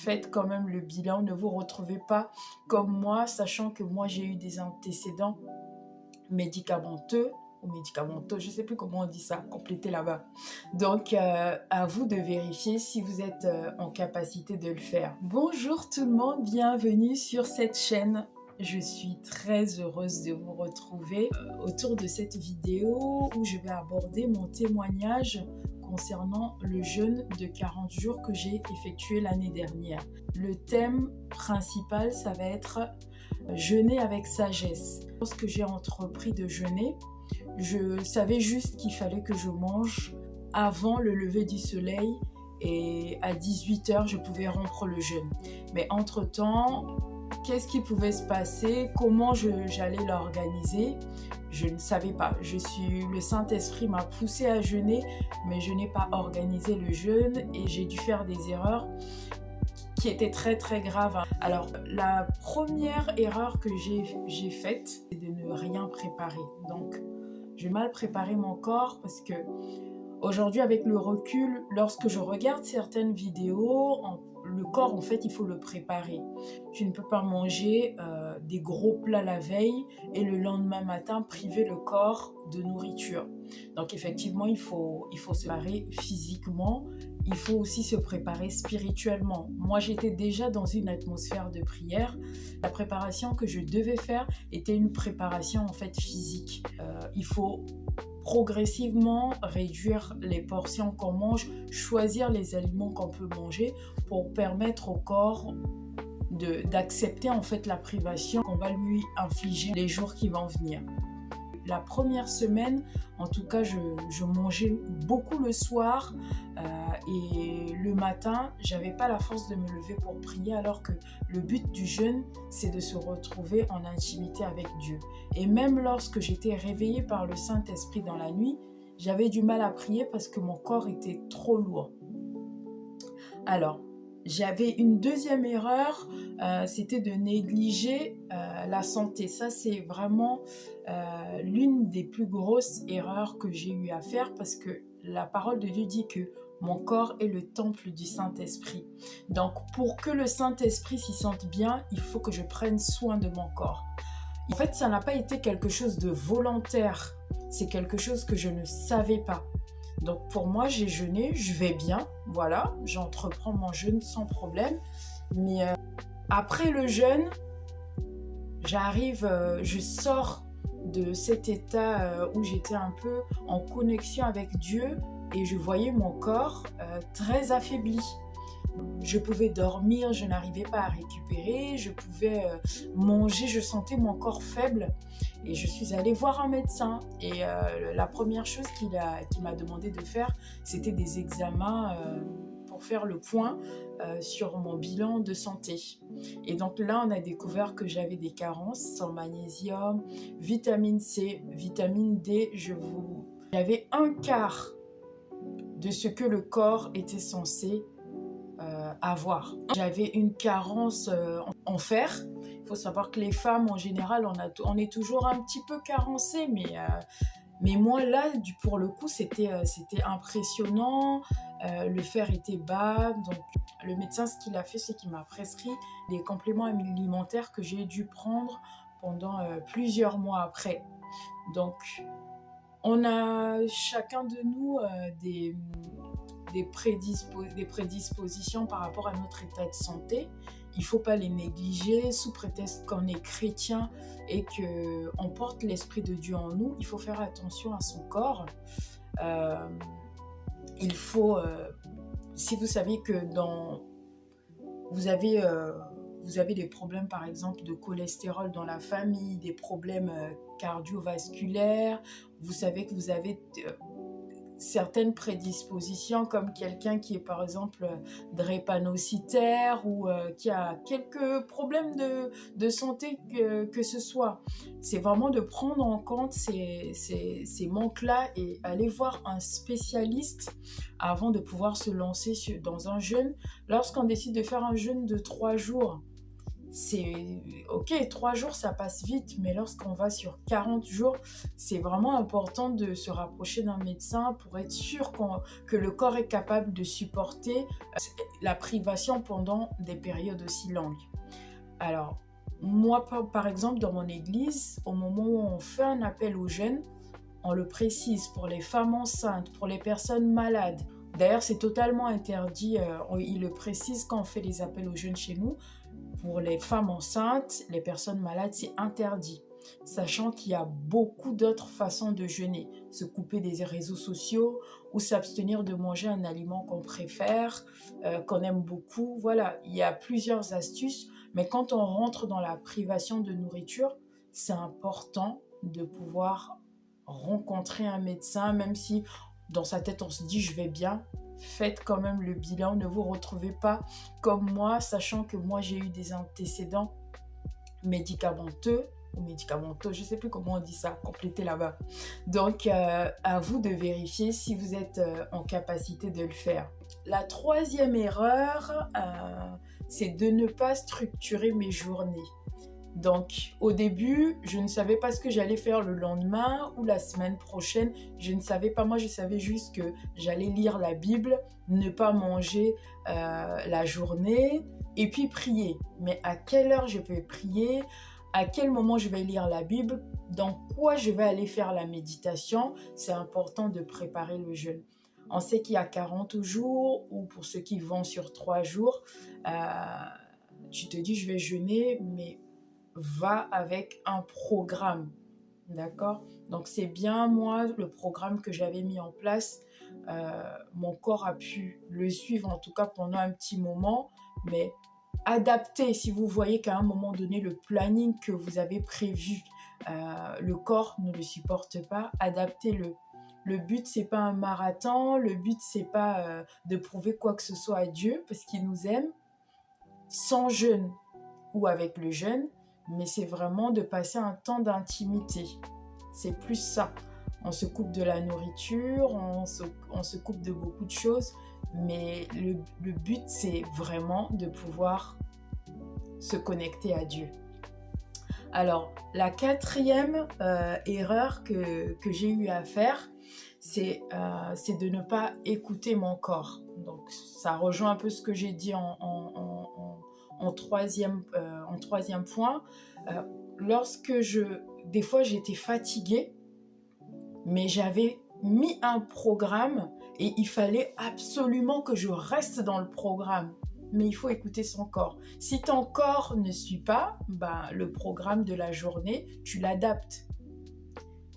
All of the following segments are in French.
Faites quand même le bilan, ne vous retrouvez pas comme moi, sachant que moi j'ai eu des antécédents médicamenteux ou médicamenteux, je ne sais plus comment on dit ça, complétez là-bas. Donc, à vous de vérifier si vous êtes en capacité de le faire. Bonjour tout le monde, bienvenue sur cette chaîne. Je suis très heureuse de vous retrouver autour de cette vidéo où je vais aborder mon témoignage concernant le jeûne de 40 jours que j'ai effectué l'année dernière. Le thème principal, ça va être jeûner avec sagesse. Lorsque j'ai entrepris de jeûner, je savais juste qu'il fallait que je mange avant le lever du soleil et à 18h, je pouvais rompre le jeûne. Mais entre-temps, qu'est-ce qui pouvait se passer? Comment j'allais l'organiser? Je ne savais pas. Le Saint-Esprit m'a poussé à jeûner, mais je n'ai pas organisé le jeûne et j'ai dû faire des erreurs qui étaient très très graves. Alors, la première erreur que j'ai faite, c'est de ne rien préparer. Donc, j'ai mal préparé mon corps parce que aujourd'hui, avec le recul, lorsque je regarde certaines vidéos, le corps, en fait, il faut le préparer. Tu ne peux pas manger des gros plats la veille et le lendemain matin priver le corps de nourriture. Donc, effectivement, il faut se préparer physiquement. Il faut aussi se préparer spirituellement. Moi, j'étais déjà dans une atmosphère de prière. La préparation que je devais faire était une préparation, en fait, physique. Il faut progressivement réduire les portions qu'on mange, choisir les aliments qu'on peut manger pour permettre au corps d'accepter en fait la privation qu'on va lui infliger les jours qui vont venir. La première semaine, en tout cas, je mangeais beaucoup le soir et le matin, j'avais pas la force de me lever pour prier alors que le but du jeûne, c'est de se retrouver en intimité avec Dieu. Et même lorsque j'étais réveillée par le Saint-Esprit dans la nuit, j'avais du mal à prier parce que mon corps était trop lourd. Alors, j'avais une deuxième erreur, c'était de négliger la santé. Ça, c'est vraiment l'une des plus grosses erreurs que j'ai eu à faire parce que la parole de Dieu dit que mon corps est le temple du Saint-Esprit. Donc, pour que le Saint-Esprit s'y sente bien, il faut que je prenne soin de mon corps. En fait, ça n'a pas été quelque chose de volontaire. C'est quelque chose que je ne savais pas. Donc pour moi, j'ai jeûné, je vais bien, voilà, j'entreprends mon jeûne sans problème. Mais après le jeûne, je sors de cet état où j'étais un peu en connexion avec Dieu et je voyais mon corps très affaibli. Je pouvais dormir, je n'arrivais pas à récupérer, je pouvais manger, je sentais mon corps faible et je suis allée voir un médecin et la première chose qu'il m'a demandé de faire, c'était des examens pour faire le point sur mon bilan de santé. Et donc là, on a découvert que j'avais des carences en magnésium, vitamine C, vitamine D, j'avais un quart de ce que le corps était censé avoir. J'avais une carence en fer. Il faut savoir que les femmes, en général, on est toujours un petit peu carencées, mais moi, là, pour le coup, c'était impressionnant. Le fer était bas. Donc, le médecin, ce qu'il a fait, c'est qu'il m'a prescrit des compléments alimentaires que j'ai dû prendre pendant plusieurs mois après. Donc, on a chacun de nous des prédispositions par rapport à notre état de santé. Il ne faut pas les négliger sous prétexte qu'on est chrétien et qu'on porte l'Esprit de Dieu en nous. Il faut faire attention à son corps. Si vous savez que vous avez des problèmes par exemple de cholestérol dans la famille, des problèmes cardiovasculaires, vous savez que vous avez certaines prédispositions comme quelqu'un qui est par exemple drépanocytaire ou qui a quelques problèmes de santé que ce soit. C'est vraiment de prendre en compte ces manques-là et aller voir un spécialiste avant de pouvoir se lancer dans un jeûne. Lorsqu'on décide de faire un jeûne de 3 jours, c'est ok, 3 jours, ça passe vite, mais lorsqu'on va sur 40 jours, c'est vraiment important de se rapprocher d'un médecin pour être sûr que le corps est capable de supporter la privation pendant des périodes aussi longues. Alors, moi, par exemple, dans mon église, au moment où on fait un appel aux jeunes, on le précise pour les femmes enceintes, pour les personnes malades. D'ailleurs, c'est totalement interdit, il le précise quand on fait les appels aux jeunes chez nous. Pour les femmes enceintes, les personnes malades, c'est interdit. Sachant qu'il y a beaucoup d'autres façons de jeûner. Se couper des réseaux sociaux ou s'abstenir de manger un aliment qu'on préfère, qu'on aime beaucoup. Voilà, il y a plusieurs astuces. Mais quand on rentre dans la privation de nourriture, c'est important de pouvoir rencontrer un médecin, même si dans sa tête on se dit je vais bien. Faites quand même le bilan, ne vous retrouvez pas comme moi, sachant que moi j'ai eu des antécédents médicamenteux ou médicamenteux, je ne sais plus comment on dit ça, complétez là-bas. Donc à vous de vérifier si vous êtes en capacité de le faire. La troisième erreur, c'est de ne pas structurer mes journées. Donc, au début, je ne savais pas ce que j'allais faire le lendemain ou la semaine prochaine. Je ne savais pas, moi je savais juste que j'allais lire la Bible, ne pas manger la journée et puis prier. Mais à quelle heure je vais prier? À quel moment je vais lire la Bible? Dans quoi je vais aller faire la méditation? C'est important de préparer le jeûne. On sait qu'il y a 40 jours ou pour ceux qui vont sur 3 jours, tu te dis je vais jeûner, mais va avec un programme, d'accord? Donc c'est bien moi le programme que j'avais mis en place, mon corps a pu le suivre en tout cas pendant un petit moment, mais adaptez si vous voyez qu'à un moment donné le planning que vous avez prévu, le corps ne le supporte pas, adaptez-le. Le but c'est pas un marathon, le but c'est pas de prouver quoi que ce soit à Dieu parce qu'il nous aime, sans jeûne ou avec le jeûne, mais c'est vraiment de passer un temps d'intimité. C'est plus ça. On se coupe de la nourriture, on se coupe de beaucoup de choses, mais le but, c'est vraiment de pouvoir se connecter à Dieu. Alors, la quatrième erreur que j'ai eu à faire, c'est de ne pas écouter mon corps. Donc, ça rejoint un peu ce que j'ai dit en troisième point. Des fois j'étais fatiguée, mais j'avais mis un programme et il fallait absolument que je reste dans le programme. Mais il faut écouter son corps. Si ton corps ne suit pas, le programme de la journée, tu l'adaptes.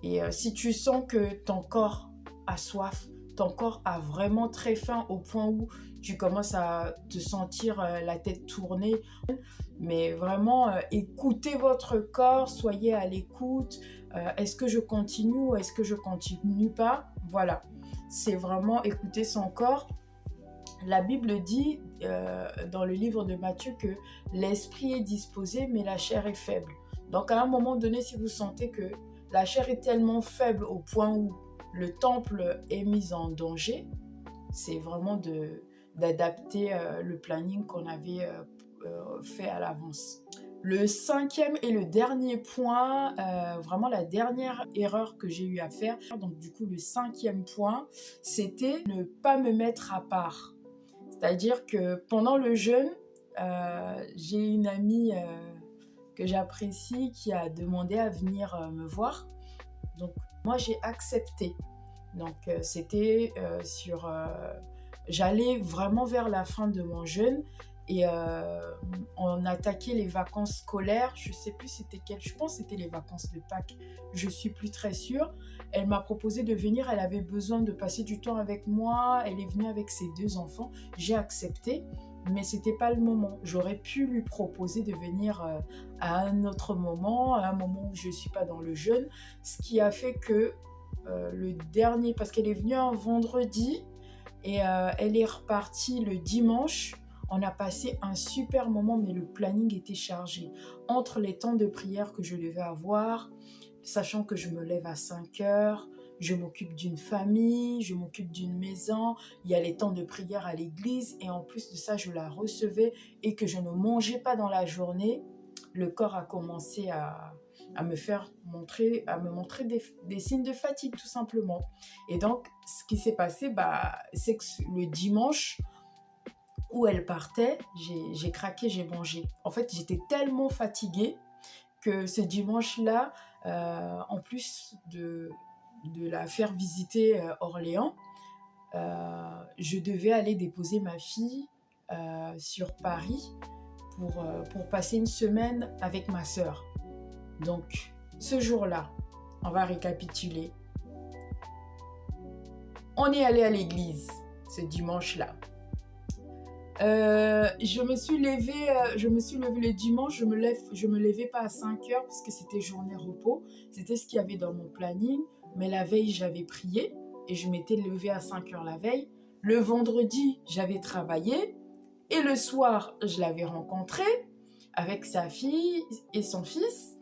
Et si tu sens que ton corps a soif, ton corps a vraiment très faim au point où tu commences à te sentir la tête tournée, mais vraiment écoutez votre corps, soyez à l'écoute. Est-ce que je continue ou est-ce que je continue pas? Voilà, c'est vraiment écouter son corps. La Bible dit dans le livre de Matthieu que l'esprit est disposé mais la chair est faible. Donc à un moment donné, si vous sentez que la chair est tellement faible au point où le temple est mis en danger, c'est vraiment d'adapter le planning qu'on avait fait à l'avance. Le cinquième et le dernier point, vraiment la dernière erreur que j'ai eu à faire, donc du coup le cinquième point, c'était ne pas me mettre à part. C'est-à-dire que pendant le jeûne, j'ai une amie que j'apprécie qui a demandé à venir me voir. Donc moi j'ai accepté. Donc c'était j'allais vraiment vers la fin de mon jeûne et on attaquait les vacances scolaires. Je sais plus c'était je pense que c'était les vacances de Pâques. Je suis plus très sûre. Elle m'a proposé de venir. Elle avait besoin de passer du temps avec moi. Elle est venue avec ses 2 enfants. J'ai accepté. Mais c'était pas le moment. J'aurais pu lui proposer de venir à un autre moment, à un moment où je suis pas dans le jeûne, ce qui a fait que le dernier, parce qu'elle est venue un vendredi et elle est repartie le dimanche. On a passé un super moment, mais le planning était chargé. Entre les temps de prière que je devais avoir, sachant que je me lève à 5 heures, je m'occupe d'une famille, je m'occupe d'une maison, il y a les temps de prière à l'église et en plus de ça, je la recevais et que je ne mangeais pas dans la journée, le corps a commencé à me montrer des signes de fatigue tout simplement. Et donc, ce qui s'est passé, c'est que le dimanche où elle partait, j'ai craqué, j'ai mangé. En fait, j'étais tellement fatiguée que ce dimanche-là, en plus de la faire visiter Orléans, je devais aller déposer ma fille sur Paris pour passer une semaine avec ma sœur. Donc, ce jour-là, on va récapituler. On est allé à l'église ce dimanche-là. Je me suis levée le dimanche, je me levais pas à 5 heures parce que c'était journée repos, c'était ce qu'il y avait dans mon planning, mais la veille j'avais prié et je m'étais levée à 5 heures la veille. Le vendredi, j'avais travaillé et le soir, je l'avais rencontré avec sa fille et son fils.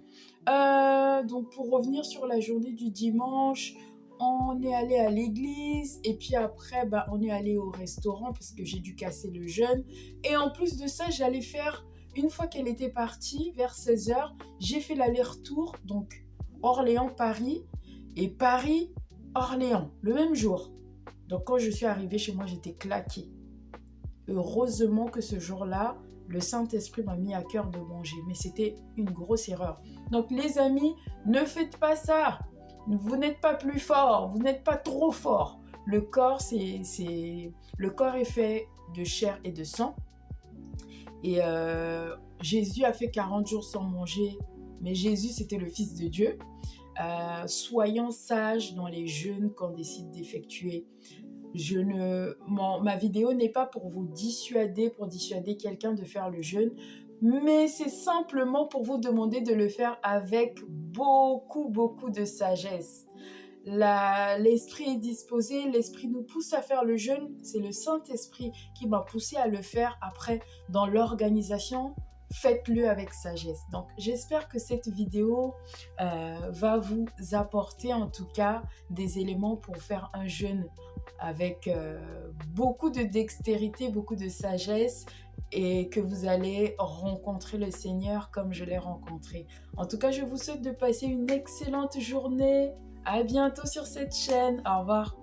Donc pour revenir sur la journée du dimanche, on est allé à l'église et puis après on est allé au restaurant parce que j'ai dû casser le jeûne et en plus de ça j'allais faire, une fois qu'elle était partie vers 16h, j'ai fait l'aller-retour, donc Orléans-Paris et Paris-Orléans le même jour. Donc quand je suis arrivée chez moi, j'étais claquée. Heureusement que ce jour-là, le Saint-Esprit m'a mis à cœur de manger, mais c'était une grosse erreur. Donc les amis, ne faites pas ça. Vous n'êtes pas plus fort, vous n'êtes pas trop fort. Le corps est fait de chair et de sang. Et Jésus a fait 40 jours sans manger, mais Jésus, c'était le Fils de Dieu. Soyons sages dans les jeûnes qu'on décide d'effectuer. Ma vidéo n'est pas pour vous dissuader, pour dissuader quelqu'un de faire le jeûne, mais c'est simplement pour vous demander de le faire avec beaucoup de sagesse. L'esprit est disposé, l'esprit nous pousse à faire le jeûne, c'est le Saint-Esprit qui m'a poussé à le faire. Après, dans l'organisation, faites-le avec sagesse. Donc, j'espère que cette vidéo va vous apporter en tout cas des éléments pour faire un jeûne avec beaucoup de dextérité, beaucoup de sagesse et que vous allez rencontrer le Seigneur comme je l'ai rencontré. En tout cas, je vous souhaite de passer une excellente journée. À bientôt sur cette chaîne. Au revoir.